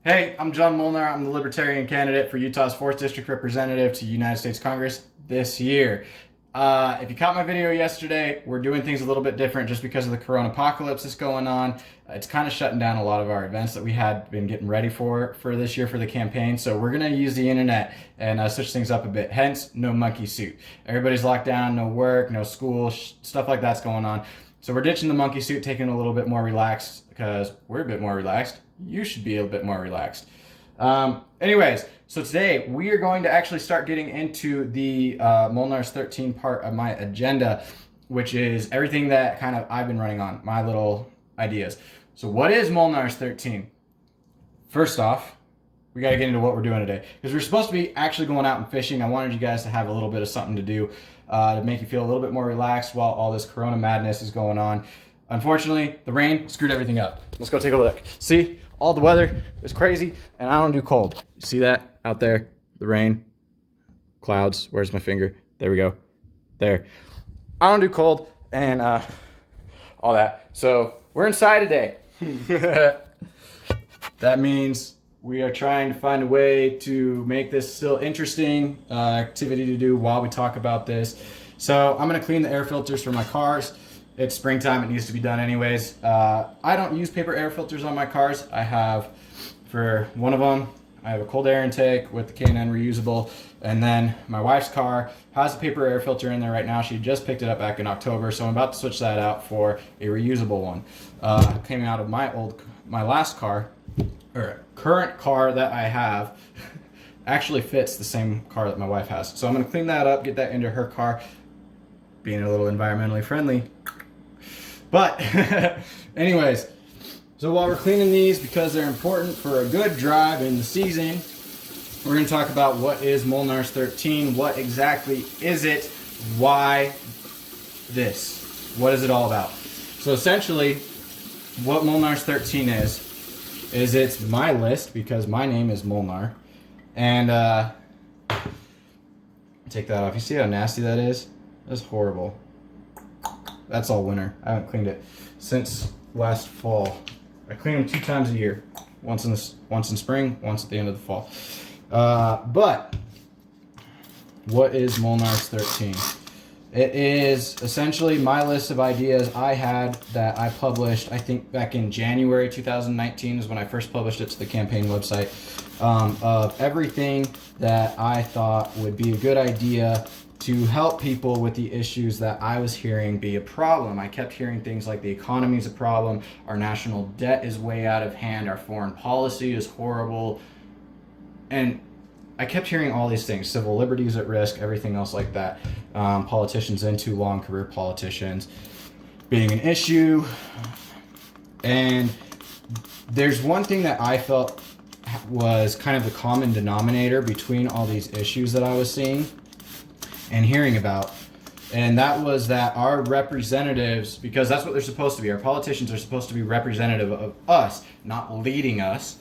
Hey, I'm John Molnar. I'm the Libertarian candidate for Utah's 4th District Representative to United States Congress this year. If you caught my video yesterday, we're doing things a little bit different just because of the corona apocalypse that's going on. It's kind of shutting down a lot of our events that we had been getting ready for this year for the campaign. So we're going to use the internet and switch things up a bit. Hence, no monkey suit. Everybody's locked down, no work, no school, stuff like that's going on. So we're ditching the monkey suit, taking it a little bit more relaxed because we're a bit more relaxed. You should be a bit more relaxed. Anyways, so today we are going to actually start getting into the Molnar's 13 part of my agenda, which is everything that kind of I've been running on, my little ideas. So what is Molnar's 13? First off, we got to get into what we're doing today because we're supposed to be actually going out and fishing. I wanted you guys to have a little bit of something to do to make you feel a little bit more relaxed while all this corona madness is going on. Unfortunately, the rain screwed everything up. Let's go take a look. See, all the weather is crazy, and I don't do cold. You see that out there? The rain, clouds. Where's my finger? There we go. There. I don't do cold and all that. So we're inside today. That means we are trying to find a way to make this still interesting activity to do while we talk about this. So I'm going to clean the air filters for my cars. It's springtime, it needs to be done anyways. I don't use paper air filters on my cars. I have, for one of them, I have a cold air intake with the K&N reusable, and then my wife's car has a paper air filter in there right now. She just picked it up back in October, so I'm about to switch that out for a reusable one. Came out of my last car, or current car that I have, actually fits the same car that my wife has. So I'm gonna clean that up, get that into her car, being a little environmentally friendly. But anyways, so while we're cleaning these, because they're important for a good drive in the season, we're going to talk about what is Molnar's 13, what exactly is it, why this, what is it all about. So essentially, what Molnar's 13 is it's my list, because my name is Molnar, and take that off. You see how nasty that is? That's horrible. That's all winter. I haven't cleaned it since last fall. I clean them 2 times a year. Once in spring, once at the end of the fall. But what is Molnar's 13? It is essentially my list of ideas I had that I published, I think back in January 2019 is when I first published it to the campaign website, of everything that I thought would be a good idea to help people with the issues that I was hearing be a problem. I kept hearing things like the economy is a problem, our national debt is way out of hand, our foreign policy is horrible, and I kept hearing all these things, civil liberties at risk, everything else like that, politicians in too long, career politicians being an issue. And there's one thing that I felt was kind of the common denominator between all these issues that I was seeing and hearing about, and that was that our representatives, because that's what they're supposed to be, our politicians are supposed to be representative of us, not leading us,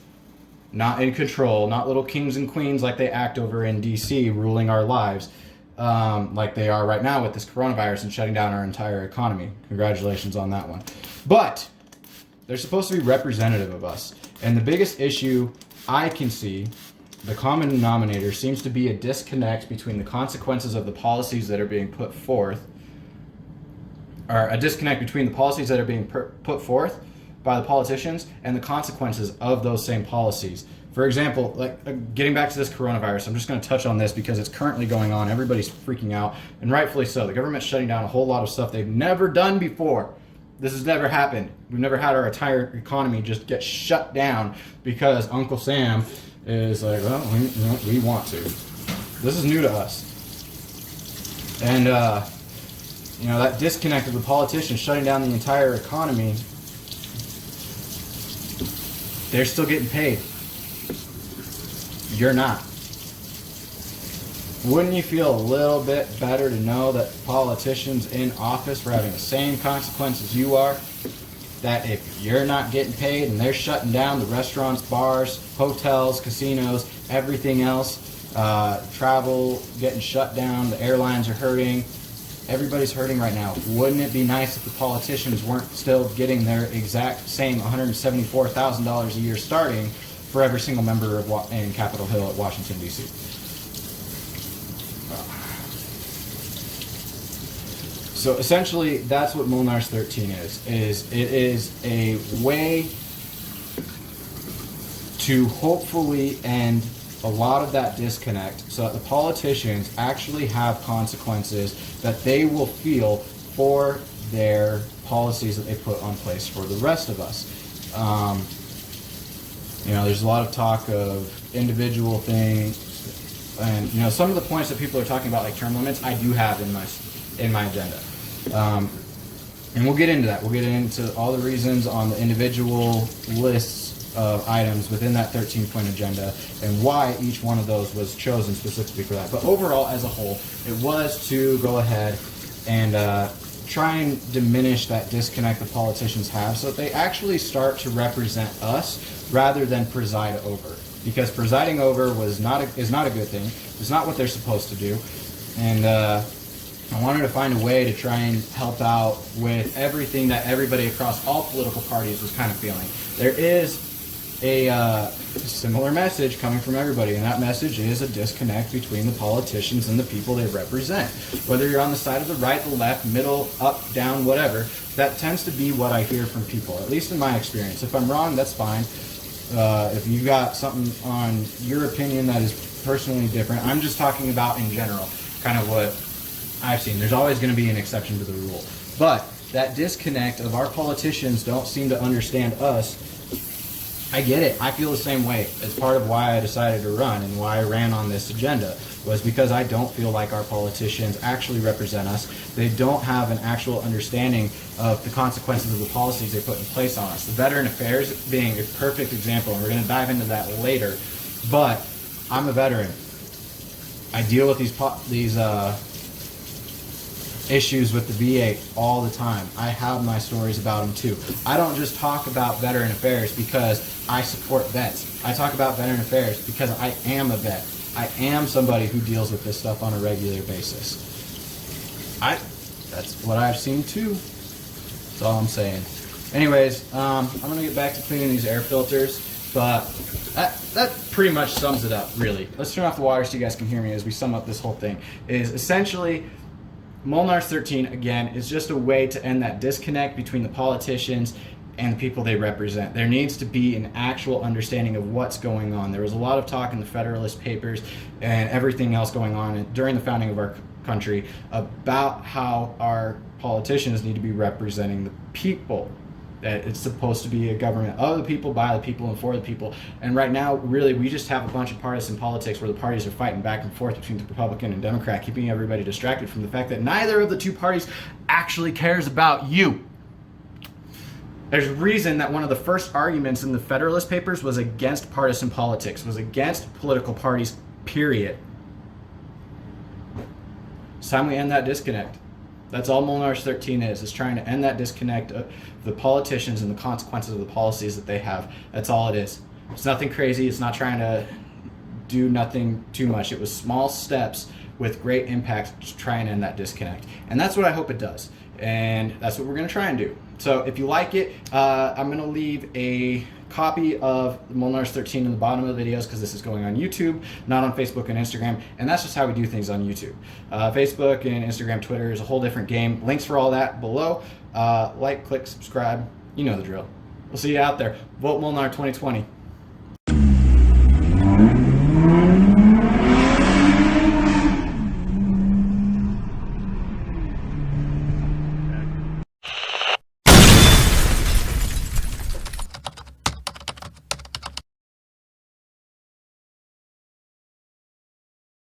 not in control, not little kings and queens like they act over in DC ruling our lives, like they are right now with this coronavirus and shutting down our entire economy. Congratulations on that one. But they're supposed to be representative of us, and the biggest issue I can see, the common denominator, seems to be a disconnect between the consequences of the policies that are being put forth, or a disconnect between the policies that are being put forth by the politicians and the consequences of those same policies. For example, like getting back to this coronavirus, I'm just going to touch on this because it's currently going on. Everybody's freaking out, and rightfully so. The government's shutting down a whole lot of stuff they've never done before. This has never happened. We've never had our entire economy just get shut down because Uncle Sam is like, well, we want to. This is new to us. And, that disconnect of the politicians shutting down the entire economy, they're still getting paid. You're not. Wouldn't you feel a little bit better to know that politicians in office were having the same consequences you are? That if you're not getting paid and they're shutting down the restaurants, bars, hotels, casinos, everything else, travel getting shut down, the airlines are hurting, everybody's hurting right now. Wouldn't it be nice if the politicians weren't still getting their exact same $174,000 a year starting for every single member in Capitol Hill at Washington, D.C. So essentially, that's what Molnar's 13 is. It is a way to hopefully end a lot of that disconnect so that the politicians actually have consequences that they will feel for their policies that they put on place for the rest of us. There's a lot of talk of individual things, and some of the points that people are talking about, like term limits, I do have in my agenda, and we'll get into that. We'll get into all the reasons on the individual lists of items within that 13-point agenda and why each one of those was chosen specifically for that. But overall, as a whole, it was to go ahead and try and diminish that disconnect the politicians have so that they actually start to represent us rather than preside over. Because presiding over is not a good thing. It's not what they're supposed to do. And I wanted to find a way to try and help out with everything that everybody across all political parties was kind of feeling. There is a similar message coming from everybody, and that message is a disconnect between the politicians and the people they represent. Whether you're on the side of the right, the left, middle, up, down, whatever, that tends to be what I hear from people, at least in my experience. If I'm wrong, that's fine. If you've got something on your opinion that is personally different, I'm just talking about in general, kind of what I've seen. There's always going to be an exception to the rule. But that disconnect of our politicians don't seem to understand us. I get it. I feel the same way. It's part of why I decided to run and why I ran on this agenda, was because I don't feel like our politicians actually represent us. They don't have an actual understanding of the consequences of the policies they put in place on us. The Veteran Affairs being a perfect example, and we're going to dive into that later. But I'm a veteran. I deal with these issues with the VA all the time. I have my stories about them too. I don't just talk about Veteran Affairs because I support vets. I talk about Veteran Affairs because I am a vet. I am somebody who deals with this stuff on a regular basis. That's what I've seen too. That's all I'm saying. Anyways, I'm gonna get back to cleaning these air filters, but that pretty much sums it up, really. Let's turn off the water so you guys can hear me as we sum up this whole thing. Is essentially, Molnar's 13, again, is just a way to end that disconnect between the politicians and the people they represent. There needs to be an actual understanding of what's going on. There was a lot of talk in the Federalist Papers and everything else going on during the founding of our country about how our politicians need to be representing the people. That it's supposed to be a government of the people, by the people, and for the people. And right now, really, we just have a bunch of partisan politics where the parties are fighting back and forth between the Republican and Democrat, keeping everybody distracted from the fact that neither of the two parties actually cares about you. There's a reason that one of the first arguments in the Federalist Papers was against partisan politics, was against political parties, period. It's time we end that disconnect. That's all Molnar's 13 is trying to end that disconnect of the politicians and the consequences of the policies that they have. That's all it is. It's nothing crazy. It's not trying to do nothing too much. It was small steps with great impact to try and end that disconnect. And that's what I hope it does. And that's what we're going to try and do. So if you like it, I'm going to leave a copy of Molnar's 13 in the bottom of the videos because this is going on YouTube, not on Facebook and Instagram. And that's just how we do things on YouTube. Facebook and Instagram, Twitter is a whole different game. Links for all that below. Like, click, subscribe. You know the drill. We'll see you out there. Vote Molnar 2020.